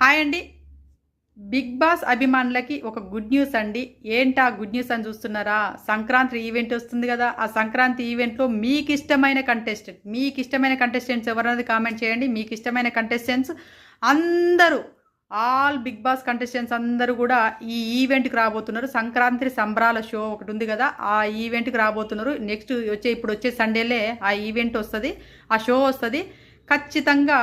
Hi అండి. Big boss అభిమానులకి ఒక గుడ్ న్యూస్ అండి. ఏంటా గుడ్ న్యూస్ అని చూస్తున్నారా? సంక్రాంతి ఈవెంట్ వస్తుంది కదా! ఆ సంక్రాంతి ఈవెంట్‌లో మీకిష్టమైన కంటెస్టెంట్స్ ఎవరన్నది కామెంట్ చేయండి. మీకిష్టమైన కంటెస్టెంట్స్ అందరూ ఆల్ బిగ్ బాస్ కంటెస్టెంట్స్ అందరూ కూడా ఈ ఈవెంట్‌కి రాబోతున్నారు. సంక్రాంతి సంబరాల షో ఒకటుంది కదా! ఆ ఈవెంట్‌కి రాబోతున్నారు. నెక్స్ట్ ఇప్పుడొచ్చే సండేలే ఆ ఈవెంట్ వస్తది. ఆ షో వస్తది. ఖచ్చితంగా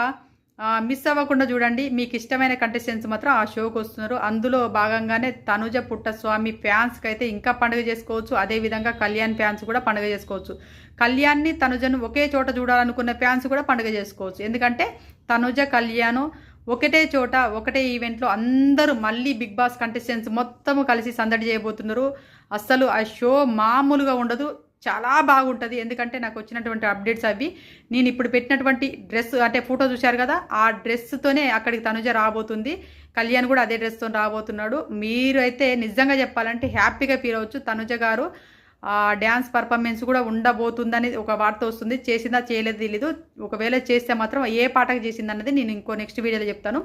మిస్ అవ్వకుండా చూడండి. మీకు ఇష్టమైన కంటెస్టెంట్స్ మాత్రం ఆ షోకి వస్తున్నారు. అందులో భాగంగానే తనుజ పుట్టస్వామి ఫ్యాన్స్కి అయితే ఇంకా పండుగ చేసుకోవచ్చు. అదేవిధంగా కళ్యాణ్ ఫ్యాన్స్ కూడా పండుగ చేసుకోవచ్చు. కళ్యాణ్ని తనుజను ఒకే చోట చూడాలనుకున్న ఫ్యాన్స్ కూడా పండుగ చేసుకోవచ్చు. ఎందుకంటే తనుజ కళ్యాణ్ ఒకటే చోట ఒకటే ఈవెంట్లో అందరూ మళ్ళీ బిగ్ బాస్ కంటెస్టెంట్స్ మొత్తము కలిసి సందడి చేయబోతున్నారు. అస్సలు ఆ షో మామూలుగా ఉండదు. చాలా బాగుంటుంది. ఎందుకంటే నాకు వచ్చినటువంటి అప్డేట్స్ అవి. నేను ఇప్పుడు పెట్టినటువంటి డ్రెస్ అంటే ఫోటో చూశారు కదా! ఆ డ్రెస్తోనే అక్కడికి తనుజ రాబోతుంది. కళ్యాణ్ కూడా అదే డ్రెస్‌తో రాబోతున్నాడు. మీరు అయితే నిజంగా చెప్పాలంటే హ్యాపీగా ఫీల్ అవ్వచ్చు. తనుజ గారు డ్యాన్స్ పర్ఫార్మెన్స్ కూడా ఉండబోతుందని ఒక వార్త వస్తుంది. చేసిందా చేయలేదో తెలీదు. ఒకవేళ చేస్తే మాత్రం ఏ పాటకు చేసిందన్నది నేను నెక్స్ట్ వీడియోలో చెప్తాను.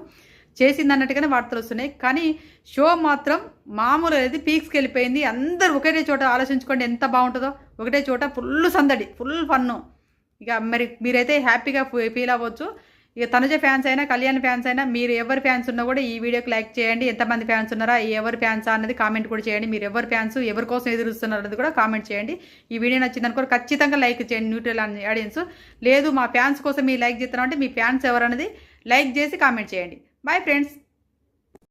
చేసిందన్నట్టుగానే వార్తలు వస్తున్నాయి. కానీ షో మాత్రం మామూలు అనేది పీక్స్కి వెళ్ళిపోయింది. అందరూ ఒకటే చోట ఆలోచించుకోండి ఎంత బాగుంటుందో. ఒకటే చోట ఫుల్ సందడి, ఫుల్ ఫన్ను. ఇక మరి మీరైతే హ్యాపీగా ఫీల్ అవ్వచ్చు. ఇక తనుజ ఫ్యాన్స్ అయినా కళ్యాణ్ ఫ్యాన్స్ అయినా మీరు ఎవరి ఫ్యాన్స్ ఉన్నా కూడా ఈ వీడియోకి లైక్ చేయండి. ఎంతమంది ఫ్యాన్స్ ఉన్నారా, ఎవరి ఫ్యాన్సా అన్నది కామెంట్ కూడా చేయండి. మీరు ఎవరి ఫ్యాన్స్ ఎవరి కోసం ఎదురుస్తున్నారు అన్నది కూడా కామెంట్ చేయండి. ఈ వీడియో నచ్చిందనుకో ఖచ్చితంగా లైక్ చేయండి. న్యూట్రల్ ఆడియన్స్ లేదు మా ఫ్యాన్స్ కోసం మీరు లైక్ చేస్తున్నారంటే మీ ఫ్యాన్స్ ఎవరన్నది లైక్ చేసి కామెంట్ చేయండి. Bye friends.